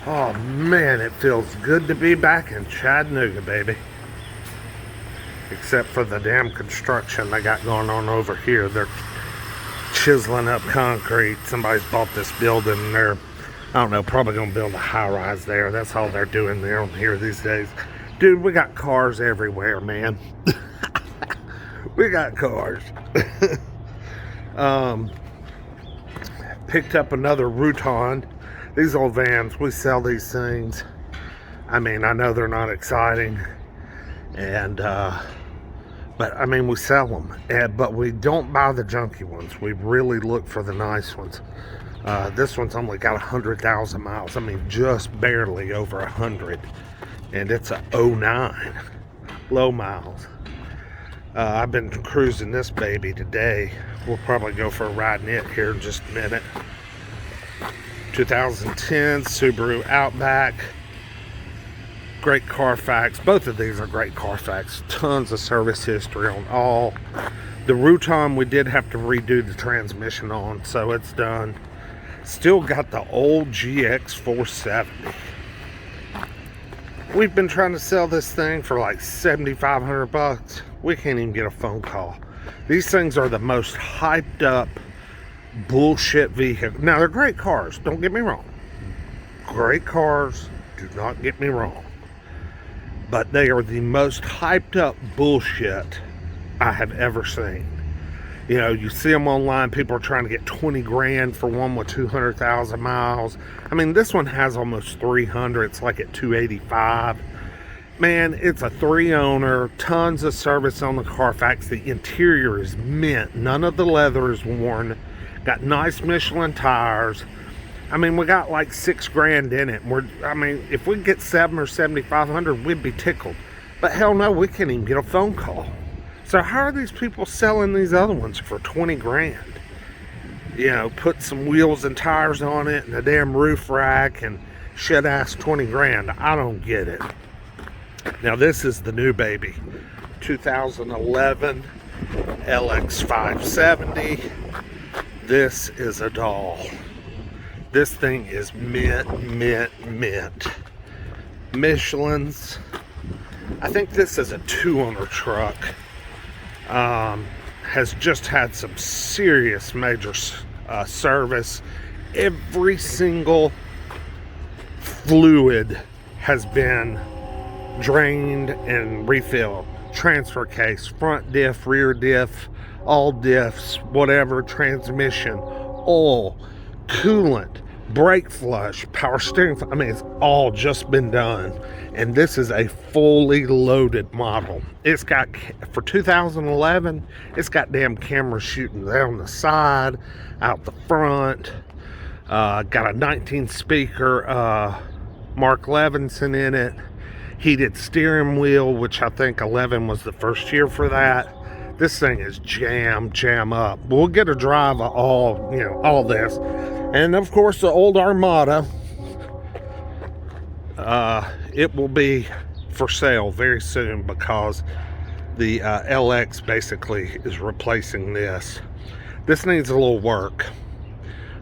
Oh man, it feels good to be back in Chattanooga, baby. Except for the damn construction they got going on over here. They're chiseling up concrete. Somebody's bought this building and they're, I don't know, probably gonna build a high-rise there. That's all they're doing there here these days. Dude, we got cars everywhere, man. We got cars. Picked up another Rutan. These old vans, we sell these things. I mean, I know they're not exciting, and but I mean, we sell them, but we don't buy the junky ones. We really look for the nice ones. This one's only got 100,000 miles. I mean, just barely over 100, and it's a '09, low miles. I've been cruising this baby today. We'll probably go for a ride in it here in just a minute. 2010 Subaru Outback. Great Carfax. Both of these are great Carfax. Tons of service history on all. The Rutan we did have to redo the transmission on, so it's done. Still got the old GX 470. We've been trying to sell this thing for like 7,500 bucks. We can't even get a phone call. These things are the most hyped up bullshit vehicle. Now, they're great cars, don't get me wrong. Great cars, do not get me wrong. But they are the most hyped up bullshit I have ever seen. You know, you see them online, people are trying to get 20 grand for one with 200,000 miles. I mean, this one has almost 300, it's like at 285. Man, it's a 3-owner, tons of service on the Carfax. The interior is mint, none of the leather is worn. Got nice Michelin tires. I mean, we got like 6 grand in it. I mean, if we get 7 or 7,500, we'd be tickled. But hell no, we can't even get a phone call. So how are these people selling these other ones for 20 grand? You know, put some wheels and tires on it and a damn roof rack and shit ass 20 grand. I don't get it. Now this is the new baby. 2011 LX 570. This is a doll. This thing is mint, mint, mint. Michelin's. I think this is a 2-owner truck. Has just had some serious major service. Every single fluid has been drained and refilled. Transfer case, front diff, rear diff, all diffs, whatever, transmission, oil, coolant, brake flush, power steering. I mean, it's all just been done. And this is a fully loaded model. It's got, for 2011, it's got damn cameras shooting down the side, out the front. Got a 19 speaker Mark Levinson in it. Heated steering wheel, which I think 11 was the first year for that. This thing is jam up. We'll get a drive of all, you know, all this. And of course the old Armada, it will be for sale very soon because the LX basically is replacing this. This needs a little work.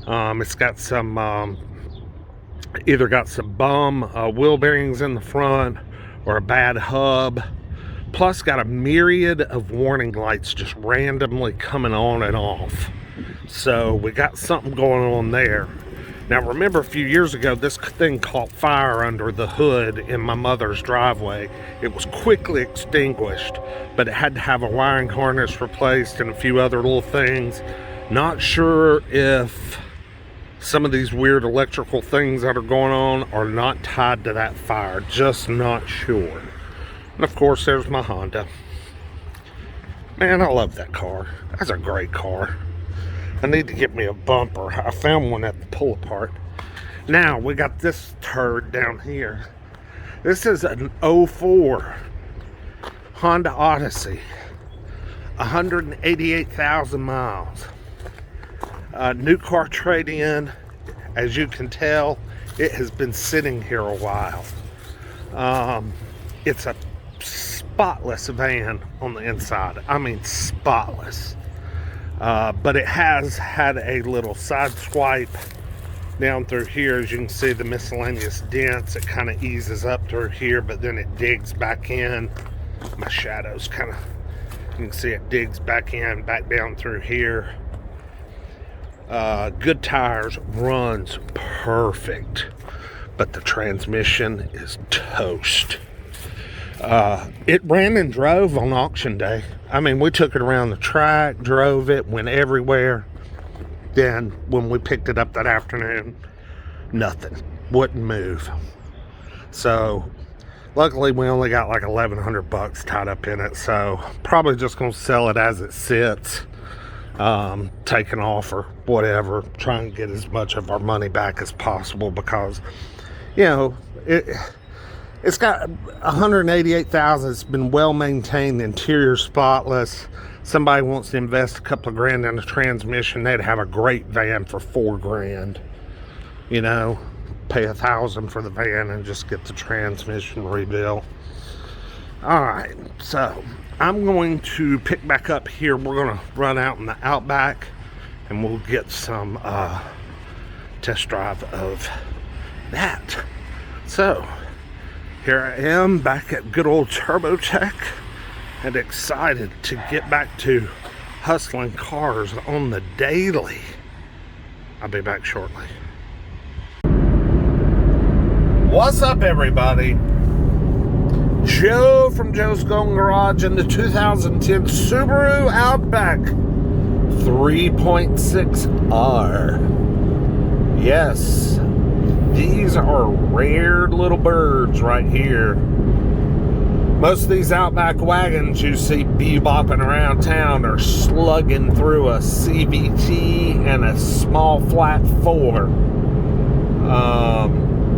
It's got some, either got some bum wheel bearings in the front or a bad hub. Plus got a myriad of warning lights just randomly coming on and off. So we got something going on there. Now remember, a few years ago this thing caught fire under the hood in my mother's driveway. It was quickly extinguished, but it had to have a wiring harness replaced and a few other little things. Not sure if some of these weird electrical things that are going on are not tied to that fire. Just not sure. And of course there's my Honda. Man, I love that car. That's a great car. I need to get me a bumper. I found one at the pull apart. Now we got this turd down here. This is an '04 Honda Odyssey. 188,000 miles. New car trade-in. As you can tell, it has been sitting here a while. It's a spotless van on the inside. I mean spotless. But it has had a little side swipe down through here. As you can see, the miscellaneous dents, it kind of eases up through here, but then it digs back in. My shadow's kind of, you can see it digs back in, back down through here. Good tires, runs perfect, but the transmission is toast. It ran and drove on auction day. I mean, we took it around the track, drove it, went everywhere. Then when we picked it up that afternoon, nothing, wouldn't move. So luckily we only got like 1,100 bucks tied up in it, so probably just gonna sell it as it sits, take an offer, whatever, try and get as much of our money back as possible, because you know it's got 188,000. It's been well maintained, the interior spotless. Somebody wants to invest a couple of grand in a transmission, they'd have a great van for $4 grand. You know, pay $1,000 for the van and just get the transmission rebuilt. All right, so I'm going to pick back up here. We're gonna run out in the Outback and we'll get some test drive of that. So here I am back at good old turbotech, and excited to get back to hustling cars on the daily. I'll be back shortly. What's up, everybody? Joe from Joe's Golden Garage in the 2010 Subaru Outback 3.6R. Yes, these are rare little birds right here. Most of these Outback wagons you see bebopping around town are slugging through a CVT and a small flat 4.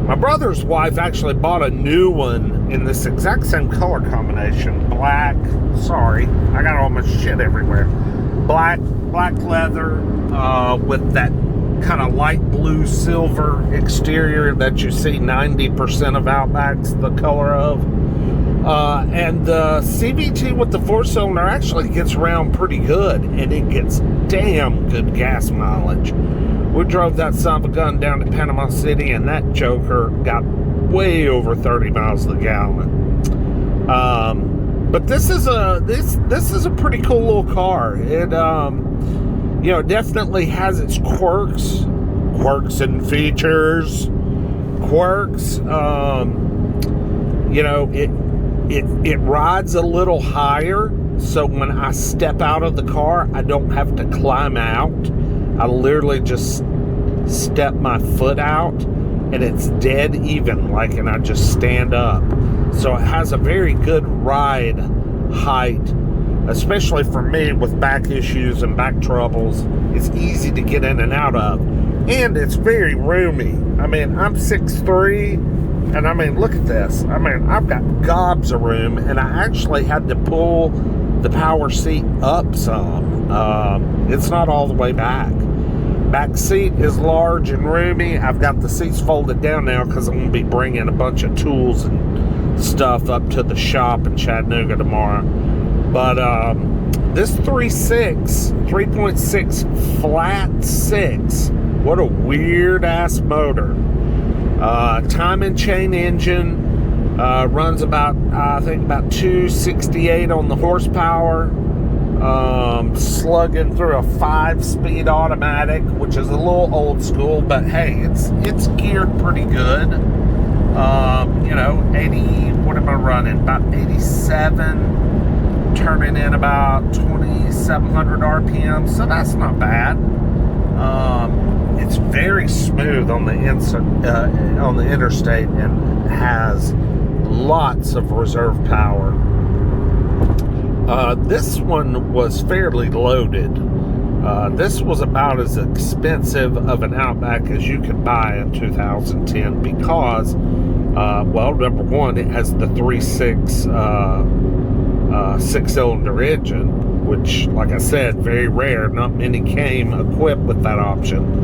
My brother's wife actually bought a new one in this exact same color combination. Black, sorry, I got all my shit everywhere. Black leather with that kind of light blue silver exterior that you see 90% of Outbacks the color of. And the CVT with the 4-cylinder actually gets around pretty good, and it gets damn good gas mileage. We drove that son of a gun down to Panama City, and that joker got way over 30 miles a gallon. But this is a pretty cool little car. It you know, definitely has its quirks and features. You know, it rides a little higher, so when I step out of the car, I don't have to climb out. I literally just step my foot out, and it's dead even, like, and I just stand up. So it has a very good ride height, especially for me with back issues and back troubles. It's easy to get in and out of, and it's very roomy. I mean, I'm 6'3", and I mean, look at this. I mean, I've got gobs of room, and I actually had to pull the power seat up some. It's not all the way back. Back seat is large and roomy. I've got the seats folded down now because I'm going to be bringing a bunch of tools and stuff up to the shop in Chattanooga tomorrow. But this 3.6 flat 6, what a weird ass motor. Time and chain engine, runs about, I think about 268 on the horsepower, slugging through a 5-speed automatic, which is a little old school, but hey, it's geared pretty good. You know, 80, what am I running? About 87, turning in about 2,700 RPM, so that's not bad. It's very smooth on the interstate, and has lots of reserve power. This one was fairly loaded. This was about as expensive of an Outback as you could buy in 2010 because, well, number one, it has the 3.6 6-cylinder engine, which, like I said, very rare. Not many came equipped with that option.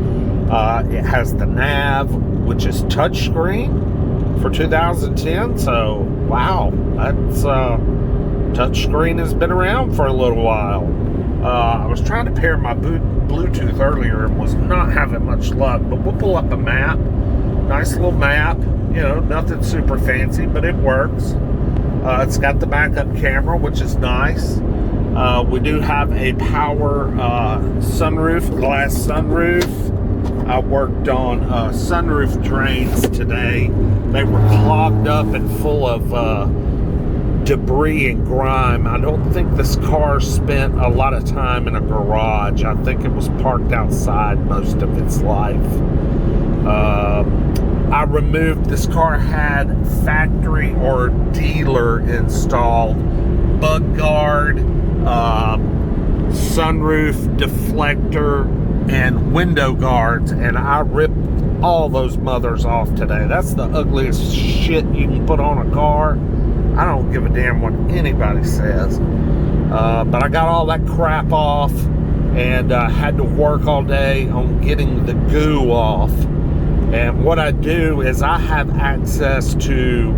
It has the nav, which is touchscreen for 2010. So, wow, that's touchscreen has been around for a little while. I was trying to pair my Bluetooth earlier and was not having much luck, but we'll pull up a map. Nice little map, nothing super fancy, but it works. It's got the backup camera, which is nice. We do have a power sunroof, glass sunroof. I worked on sunroof drains today. They were clogged up and full of debris and grime. I don't think this car spent a lot of time in a garage. I think it was parked outside most of its life. I removed, this car had factory or dealer installed bug guard, sunroof deflector, and window guards, and I ripped all those mothers off today. That's the ugliest shit you can put on a car. I don't give a damn what anybody says. But I got all that crap off and had to work all day on getting the goo off. And what I do is I have access to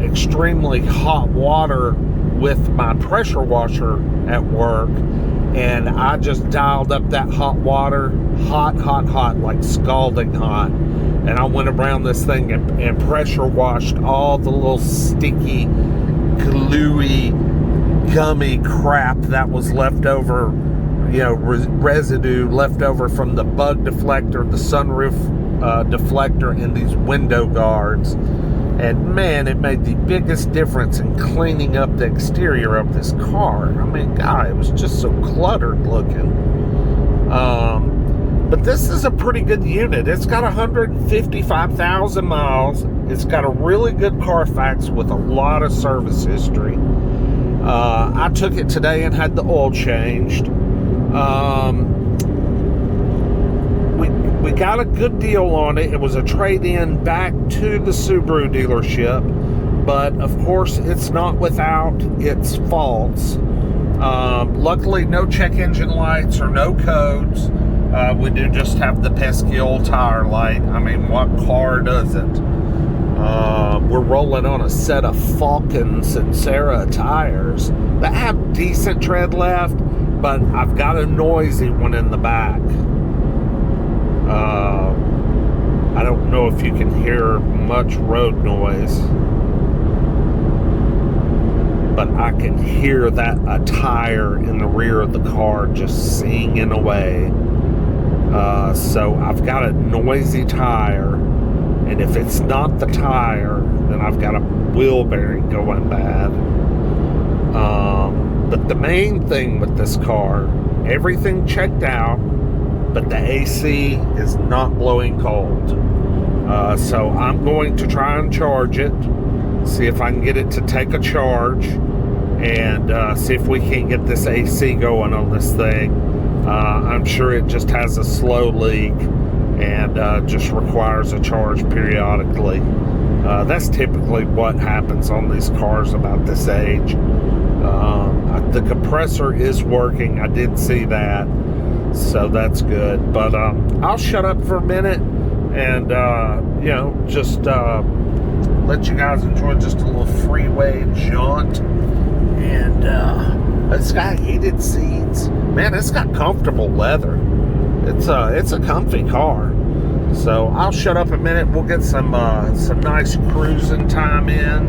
extremely hot water with my pressure washer at work. And I just dialed up that hot water, hot, like scalding hot. And I went around this thing and pressure washed all the little sticky, gluey, gummy crap that was left over, residue left over from the bug deflector, the sunroof deflector, and these window guards. And man, it made the biggest difference in cleaning up the exterior of this car. I mean, God, it was just so cluttered looking. But this is a pretty good unit. It's got 155,000 miles. It's got a really good Carfax with a lot of service history. I took it today and had the oil changed. We got a good deal on it. It was a trade-in back to the Subaru dealership, but of course it's not without its faults. Luckily, no check engine lights or no codes. We do just have the pesky old tire light. I mean, what car doesn't? We're rolling on a set of Falcon Sincera tires that have decent tread left, but I've got a noisy one in the back. I don't know if you can hear much road noise, but I can hear that a tire in the rear of the car just singing away. So I've got a noisy tire, and if it's not the tire, then I've got a wheel bearing going bad. But the main thing with this car, everything checked out, but the AC is not blowing cold. So I'm going to try and charge it, see if I can get it to take a charge, and see if we can get this AC going on this thing. I'm sure it just has a slow leak and just requires a charge periodically. That's typically what happens on these cars about this age. The compressor is working. I did see that. So that's good. But I'll shut up for a minute and, just let you guys enjoy just a little freeway jaunt. And it's got heated seats. Man, it's got comfortable leather. It's a comfy car. So I'll shut up a minute. We'll get some nice cruising time in.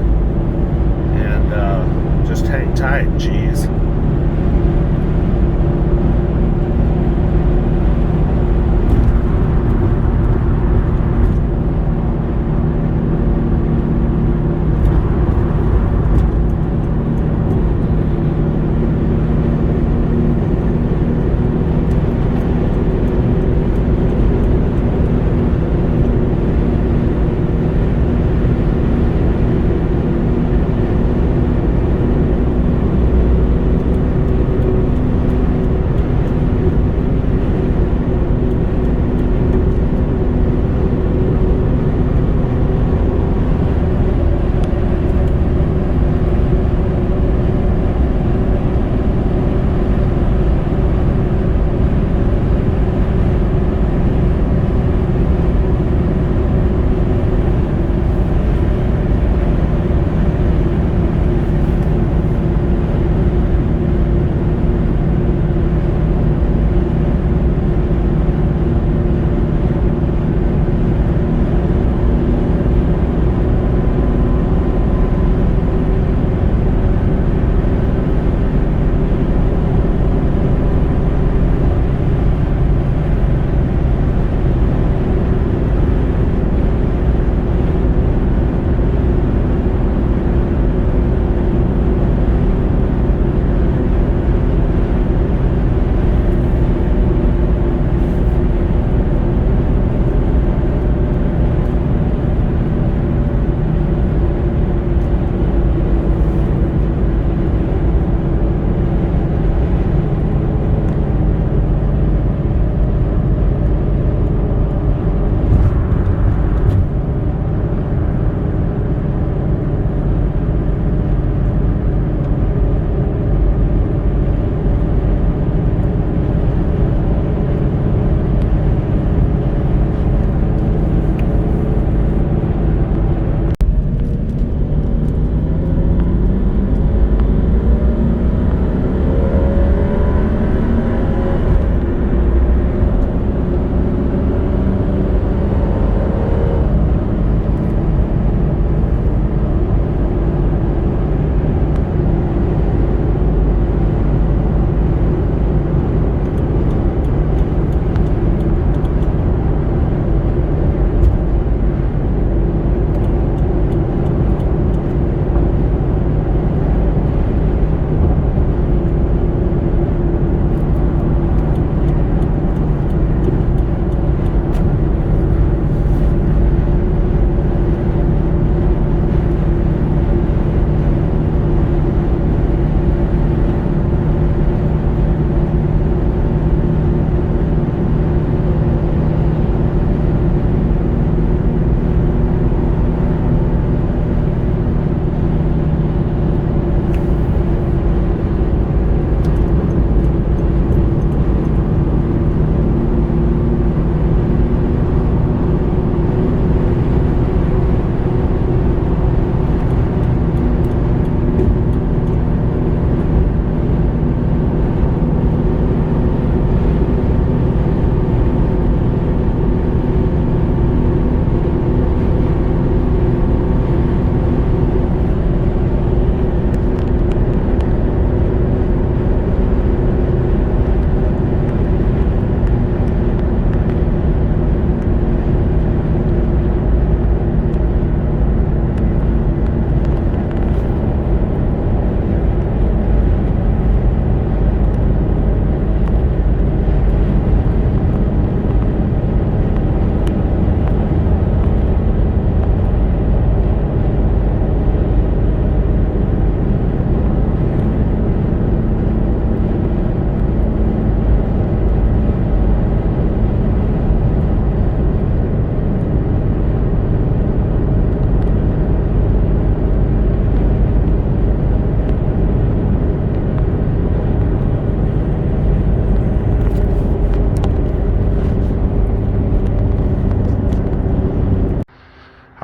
And just hang tight, geez.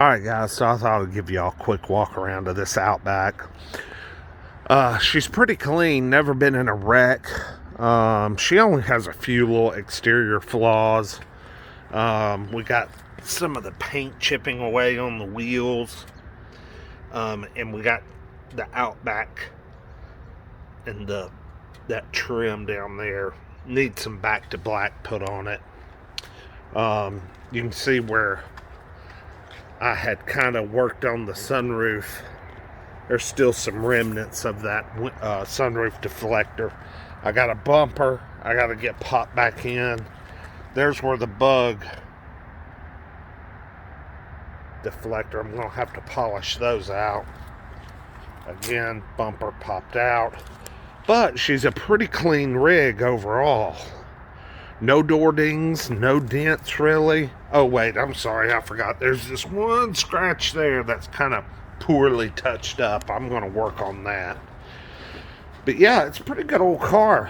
Alright guys, so I thought I'd give y'all a quick walk around of this Outback. She's pretty clean, never been in a wreck. She only has a few little exterior flaws. We got some of the paint chipping away on the wheels. And we got the Outback and that trim down there. Needs some back to black put on it. You can see where I had kind of worked on the sunroof. There's still some remnants of that sunroof deflector. I got a bumper I got to get popped back in. There's where the bug deflector, I'm going to have to polish those out. Again, bumper popped out. But she's a pretty clean rig overall. No door dings, no dents really. Oh wait, I'm sorry, I forgot. There's this one scratch there that's kind of poorly touched up. I'm going to work on that. But yeah, it's a pretty good old car.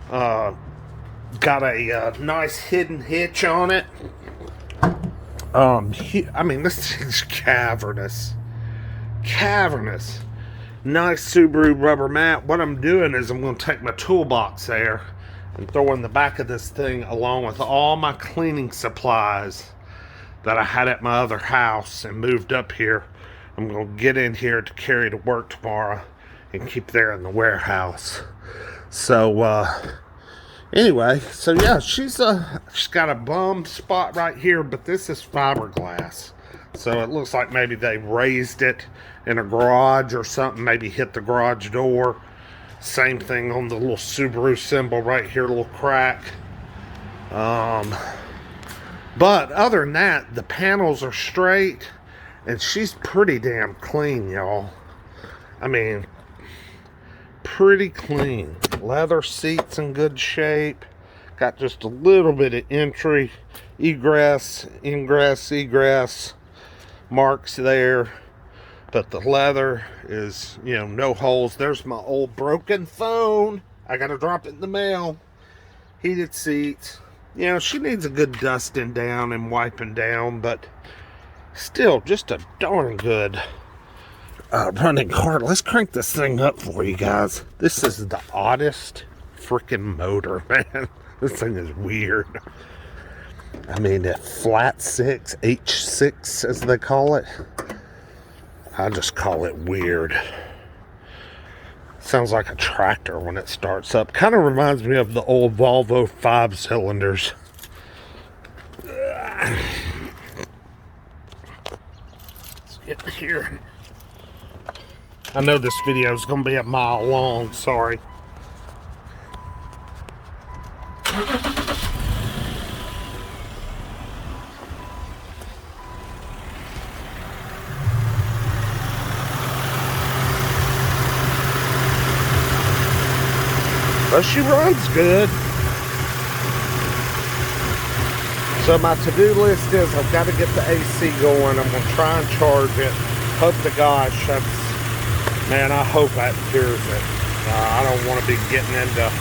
Got a nice hidden hitch on it. I mean, this thing's cavernous. Cavernous. Nice Subaru rubber mat. What I'm doing is I'm going to take my toolbox there and throw in the back of this thing along with all my cleaning supplies that I had at my other house and moved up here. I'm going to get in here to carry to work tomorrow and keep there in the warehouse. So, anyway, so yeah, she's got a bum spot right here, but this is fiberglass. So it looks like maybe they raised it in a garage or something, maybe hit the garage door. Same thing on the little Subaru symbol right here, little crack. But other than that, the panels are straight, and she's pretty damn clean, y'all. I mean, pretty clean. Leather seats in good shape. Got just a little bit of entry, egress, ingress, egress marks there. But the leather is, you know, no holes. There's my old broken phone. I gotta drop it in the mail. Heated seats. You know, she needs a good dusting down and wiping down, but still just a darn good running car. Let's crank this thing up for you guys. This is the oddest freaking motor, man. This thing is weird. I mean, a flat six, H6 as they call it. I just call it weird. Sounds like a tractor when it starts up. Kind of reminds me of the old Volvo 5-cylinders. Let's get here. I know this video is going to be a mile long. Sorry. But she runs good. So my to-do list is I've got to get the AC going. I'm going to try and charge it. Hope to gosh, man, I hope that cures it. I don't want to be getting into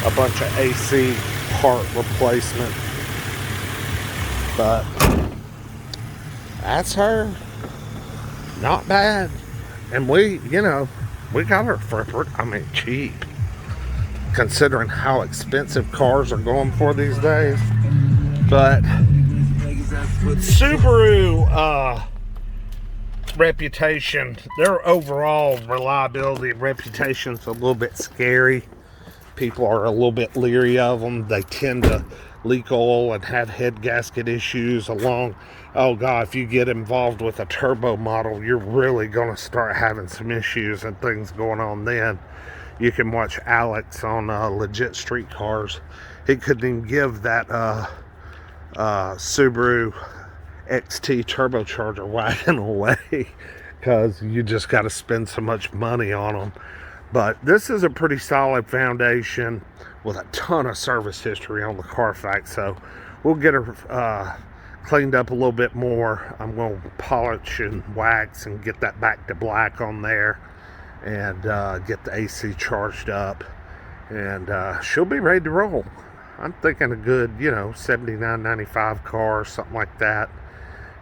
a bunch of AC part replacement. But that's her. Not bad. And we, you know, we got her for, I mean, cheap. Considering how expensive cars are going for these days. But Subaru reputation, their overall reliability and reputation is a little bit scary. People are a little bit leery of them. They tend to leak oil and have head gasket issues along. Oh God, if you get involved with a turbo model, you're really going to start having some issues and things going on then. You can watch Alex on Legit Street Cars. He couldn't even give that Subaru XT turbocharger wagon away because you just got to spend so much money on them. But this is a pretty solid foundation with a ton of service history on the Carfax. So we'll get her cleaned up a little bit more. I'm going to polish and wax and get that back to black on there. And get the AC charged up, and she'll be ready to roll. I'm thinking a good, you know, $79.95 car or something like that,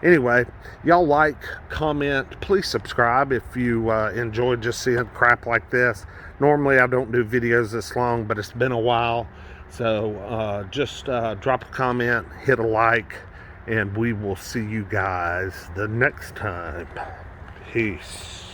Anyway, y'all like, comment, please subscribe if you enjoy just seeing crap like this. Normally I don't do videos this long, but it's been a while. So just drop a comment, hit a like, and we will see you guys the next time. Peace.